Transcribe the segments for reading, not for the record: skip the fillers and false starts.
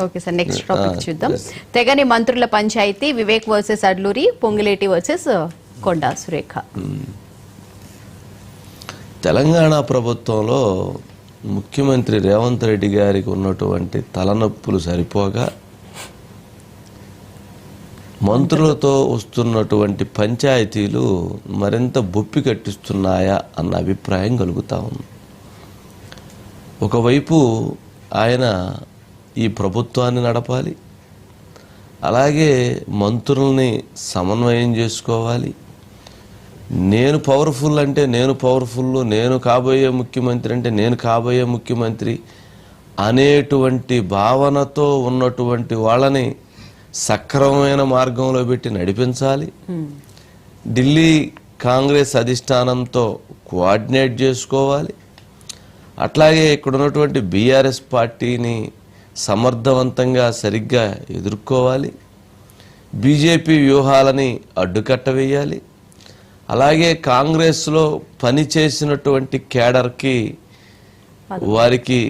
Okay sir, next topic చూద్దాం. తెగని మంత్రుల panchayat, Vivek versus Adluri, Ponguleti versus Konda Surekha. Telangana ప్రభుత్వంలో ముఖ్యమంత్రి రేవంత్ రెడ్డి గారికి ఉన్నటువంటి తలనొప్పులు సరిపోగా మంత్రులతో వస్తున్నటువంటి పంచాయతీలు మరింత బొప్పి కట్టిస్తున్నాయా అన్న అభిప్రాయం కలుగుతా ఉంది. ఒకవైపు ఆయన ఈ ప్రభుత్వాన్ని నడపాలి, అలాగే మంత్రుల్ని సమన్వయం చేసుకోవాలి. నేను పవర్ఫుల్ అంటే నేను పవర్ఫుల్, నేను కాబోయే ముఖ్యమంత్రి అంటే నేను కాబోయే ముఖ్యమంత్రి అనేటువంటి భావనతో ఉన్నటువంటి వాళ్ళని సక్రమమైన మార్గంలో పెట్టి నడిపించాలి. ఢిల్లీ కాంగ్రెస్ అధిష్టానంతో కోఆర్డినేట్ చేసుకోవాలి. అట్లాగే ఇక్కడ ఉన్నటువంటి బీఆర్ఎస్ పార్టీని సమర్థవంతంగా సరిగ్గా ఎదుర్కోవాలి. బీజేపీ వ్యూహాలని అడ్డుకట్టవేయాలి. అలాగే కాంగ్రెస్లో పనిచేసినటువంటి కేడర్కి వారికి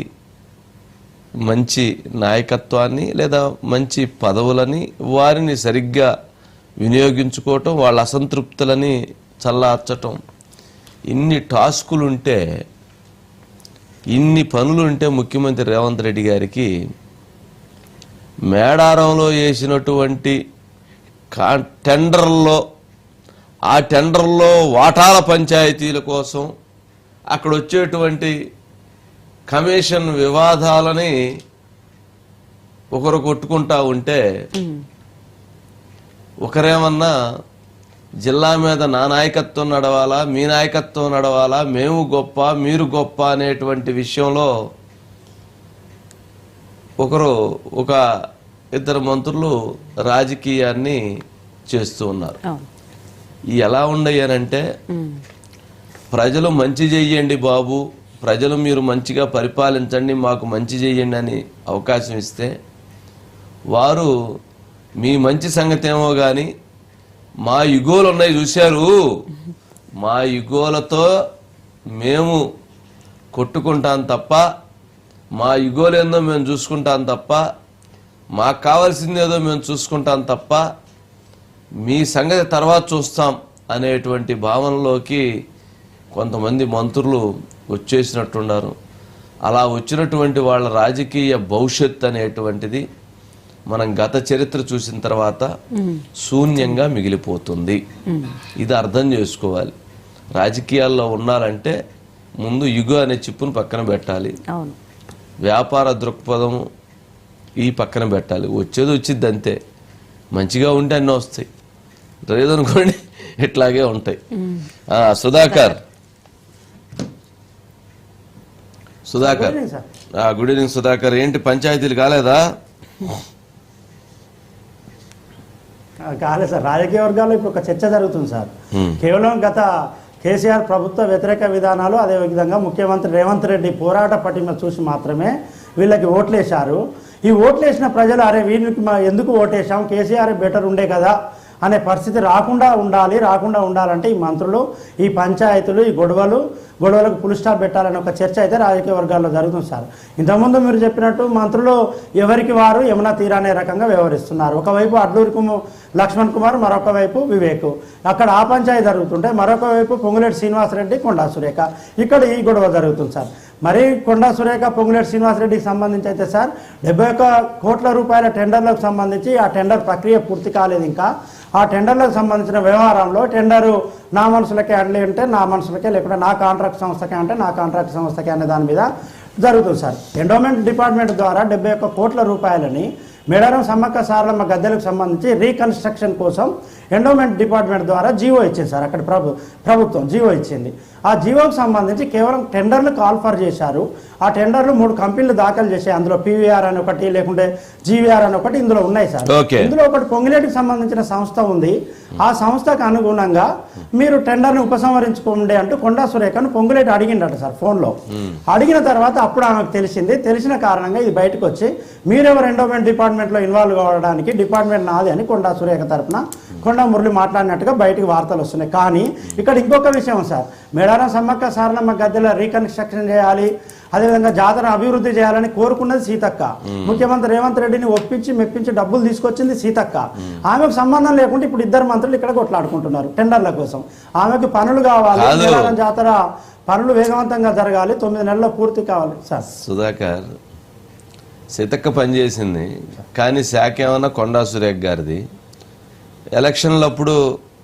మంచి నాయకత్వాన్ని లేదా మంచి పదవులని వారిని సరిగ్గా వినియోగించుకోవటం, వాళ్ళ అసంతృప్తులని చల్లార్చటం, ఇన్ని టాస్కులుంటే, ఇన్ని పనులుంటే ముఖ్యమంత్రి రేవంత్ రెడ్డి గారికి మేడారంలో వేసినటువంటి టెండర్లో ఆ టెండర్లో వాటాల పంచాయతీల కోసం అక్కడ వచ్చేటువంటి కమిషన్ వివాదాలని ఒకరు కొట్టుకుంటా ఉంటే ఒకరేమన్నా జిల్లా మీద నా నాయకత్వం నడవాలా, మీ నాయకత్వం నడవాలా, మేము గొప్ప మీరు గొప్ప అనేటువంటి విషయంలో ఒక ఇద్దరు మంత్రులు రాజకీయాన్ని చేస్తూ ఉన్నారు. ఎలా ఉండయ్యానంటే, ప్రజలు మంచి చెయ్యండి బాబు, ప్రజలు మీరు మంచిగా పరిపాలించండి, మాకు మంచి చెయ్యండి అని అవకాశం ఇస్తే వారు మీ మంచి సంగతి ఏమో కానీ మా యుగోలు ఉన్నాయి చూశారు, మా యుగోలతో మేము కొట్టుకుంటాం తప్ప, మా యుగోలు ఏందో మేము చూసుకుంటాం తప్ప, మాకు కావాల్సిందేదో మేము చూసుకుంటాం తప్ప మీ సంగతి తర్వాత చూస్తాం అనేటువంటి భావనలోకి కొంతమంది మంత్రులు వచ్చేసినట్టున్నారు. అలా వచ్చినటువంటి వాళ్ళ రాజకీయ భవిష్యత్ అనేటువంటిది మనం గత చరిత్ర చూసిన తర్వాత శూన్యంగా మిగిలిపోతుంది. ఇది అర్థం చేసుకోవాలి. రాజకీయాల్లో ఉన్నారంటే ముందు యుగో అనే చిప్పును పక్కన పెట్టాలి, వ్యాపార దృక్పథం ఈ పక్కన పెట్టాలి. వచ్చేది వచ్చిద్ది అంతే. మంచిగా ఉంటే అన్నీ వస్తాయి, లేదనుకోండి ఇట్లాగే ఉంటాయి. Sudhakar good evening Sudhakar. ఏంటి పంచాయతీలు కాలేదా? కాలేదు సార్. రాజకీయ వర్గాల్లో ఇప్పుడు ఒక చర్చ జరుగుతుంది సార్. కేవలం గత కేసీఆర్ ప్రభుత్వ వ్యతిరేక విధానాలు, అదేవిధంగా ముఖ్యమంత్రి రేవంత్ రెడ్డి పోరాట పటిమ చూసి మాత్రమే వీళ్ళకి ఓట్లేశారు. ఈ ఓట్లేసిన ప్రజలు అరే వీళ్ళకి ఎందుకు ఓటేశాం, కేసీఆర్ బెటర్ ఉండే కదా అనే పరిస్థితి రాకుండా ఉండాలంటే ఈ మంత్రులు, ఈ పంచాయతీలు, ఈ గొడవలకు ఫుల్ స్టాప్ పెట్టాలని ఒక చర్చ అయితే రాజకీయ వర్గాల్లో జరుగుతుంది సార్. ఇంతకుముందు మీరు చెప్పినట్టు మంత్రులు ఎవరికి వారు యమునా తీరానే రకంగా వ్యవహరిస్తున్నారు. ఒకవైపు అడ్లూరి లక్ష్మణ్ కుమార్, మరొక వైపు వివేక్. అక్కడ ఆ పంచాయతీ జరుగుతుంటే మరొక వైపు పొంగులేటి శ్రీనివాసరెడ్డి, కొండా సురేఖ. ఇక్కడ ఈ గొడవ జరుగుతుంది సార్. మరి కొండా సురేఖ, పొంగులేటి శ్రీనివాసరెడ్డికి సంబంధించి అయితే సార్ 71 కోట్ల రూపాయల టెండర్లకు సంబంధించి ఆ టెండర్ ప్రక్రియ పూర్తి కాలేదు. ఇంకా ఆ టెండర్లకు సంబంధించిన వ్యవహారంలో టెండరు నా మనుషులకే అంటే నా మనుషులకే, లేకుంటే నా కాంట్రాక్ట్ సంస్థకే అంటే నా కాంట్రాక్ట్ సంస్థకే అనే దాని మీద జరుగుతుంది సార్. ఎండోమెంట్ డిపార్ట్మెంట్ ద్వారా 71 కోట్ల రూపాయలని మేడారం సమ్మక్క సారలమ్మ గద్దెలకు సంబంధించి రీకన్స్ట్రక్షన్ కోసం ఎండోమెంట్ డిపార్ట్మెంట్ ద్వారా జీవో ఇచ్చింది సార్. అక్కడ ప్రభుత్వం జీవో ఇచ్చింది. ఆ జీవోకి సంబంధించి కేవలం టెండర్లు కాల్ఫర్ చేశారు. ఆ టెండర్లు 3 కంపెనీలు దాఖలు చేశాయి. అందులో పీవీఆర్ అని ఒకటి, లేకుంటే జీవీఆర్ అని ఒకటి ఇందులో ఉన్నాయి సార్. ఇందులో ఒకటి పొంగులేటికి సంబంధించిన సంస్థ ఉంది. ఆ సంస్థకు అనుగుణంగా మీరు టెండర్ని ఉపసంహరించుకోండి అంటూ కొండా సురేఖను పొంగులేటి అడిగిండట సార్ ఫోన్లో. అడిగిన తర్వాత అప్పుడు ఆమెకు తెలిసిన కారణంగా ఇది బయటకు వచ్చి మీరెవరు ఎండోమెంట్ డిపార్ట్మెంట్ డిపార్ట్మెంట్లో ఇన్వాల్వ్ కావడానికి డిపార్ట్మెంట్ నాది అని కొండా సురేఖ తరపున కొండా మురళి మాట్లాడినట్టుగా బయటికి వార్తలు వస్తున్నాయి. కానీ ఇక్కడ ఇంకొక విషయం సార్, మేడారం సమ్మక్క సారలమ్మ గద్దెల రీకన్స్ట్రక్షన్ చేయాలి, అదేవిధంగా జాతర అభివృద్ధి చేయాలని కోరుకున్నది సీతక్క. ముఖ్యమంత్రి రేవంత్ రెడ్డిని ఒప్పించి మెప్పించి డబ్బులు తీసుకొచ్చింది సీతక్క. ఆమెకు సంబంధం లేకుండా ఇప్పుడు ఇద్దరు మంత్రులు ఇక్కడ కొట్లాడుకుంటున్నారు టెండర్ల కోసం. ఆమెకు పనులు కావాలి, మేడారం జాతర పనులు వేగవంతంగా జరగాలి, 9 నెలల్లో పూర్తి కావాలి. సార్ సుధాకర్, సీతక్క పనిచేసింది కానీ శాఖ ఏమన్నా కొండా సురేఖ గారిది. ఎలక్షన్లప్పుడు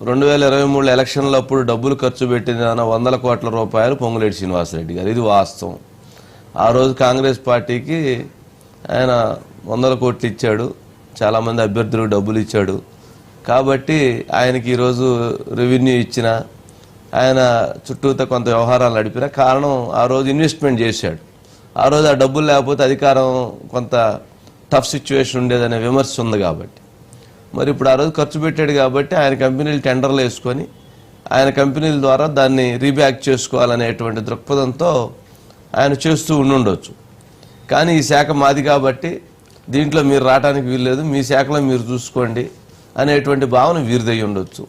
2023 ఎలక్షన్లప్పుడు డబ్బులు ఖర్చు పెట్టింది 100 కోట్ల రూపాయలు పొంగులేటి శ్రీనివాసరెడ్డి గారు. ఇది వాస్తవం. ఆ రోజు కాంగ్రెస్ పార్టీకి ఆయన 100 కోట్లు ఇచ్చాడు, చాలామంది అభ్యర్థులకు డబ్బులు ఇచ్చాడు. కాబట్టి ఆయనకి ఈరోజు రెవెన్యూ ఇచ్చిన, ఆయన చుట్టూతో కొంత వ్యవహారాలు నడిపిన కారణం ఆ రోజు ఇన్వెస్ట్మెంట్ చేశాడు. ఆ రోజు ఆ డబ్బులు లేకపోతే అధికారం కొంత టఫ్ సిచ్యువేషన్ ఉండేదనే విమర్శ ఉంది. కాబట్టి మరి ఇప్పుడు ఆ రోజు ఖర్చు పెట్టాడు కాబట్టి ఆయన కంపెనీలు టెండర్లు వేసుకొని ఆయన కంపెనీల ద్వారా దాన్ని రీబ్యాక్ చేసుకోవాలనేటువంటి దృక్పథంతో ఆయన చేస్తూ ఉండుండొచ్చు. కానీ ఈ శాఖ మాది కాబట్టి దీంట్లో మీరు రావడానికి వీల్లేదు, మీ శాఖలో మీరు చూసుకోండి అనేటువంటి భావన వీరిదై ఉండొచ్చు.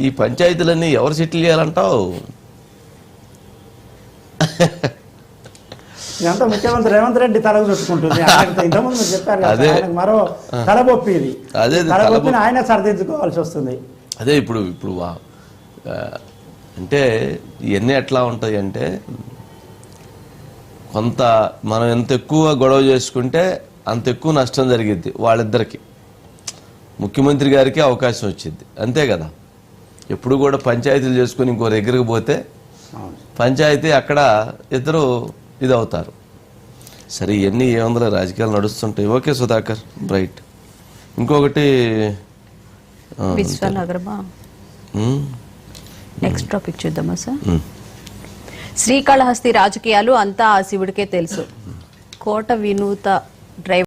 ఈ పంచాయతీలన్నీ ఎవరు సెటిల్ చేయాలంటావు? ఇదంతా ముఖ్యమంత్రి రేవంత్ రెడ్డి తలకు చుట్టుకుంటుంది. ఇంతకుముందు మీరు చెప్పారు కదా, ఆయనకు మరో తలబొప్పి ఇది. అదే తలబొప్పిని ఆయన సరిదిద్దుకోవాల్సి వస్తుంది. అదే ఇప్పుడు అంటే ఇవన్నీ ఎట్లా ఉంటాయి అంటే, కొంత మనం ఎంత ఎక్కువ గొడవ చేసుకుంటే అంత ఎక్కువ నష్టం జరిగిద్ది వాళ్ళిద్దరికి. ముఖ్యమంత్రి గారికి అవకాశం వచ్చింది, అంతే కదా. ఎప్పుడు కూడా పంచాయతీలు చేసుకుని ఇంకో దగ్గరికి పోతే పంచాయతీ అక్కడ ఇద్దరు ఇది అవుతారు. సరే, ఇవన్నీ ఏముందో రాజకీయాలు నడుస్తుంటాయి. Okay Sudhakar, right. ఇంకొకటి విశ్వనగరమా నెక్స్ట్ టాపిక్ చూద్దామా సార్? శ్రీకాళహస్తి రాజకీయాలు అంతా ఆ శివుడికే తెలుసు. కోట వినూత డ్రైవర్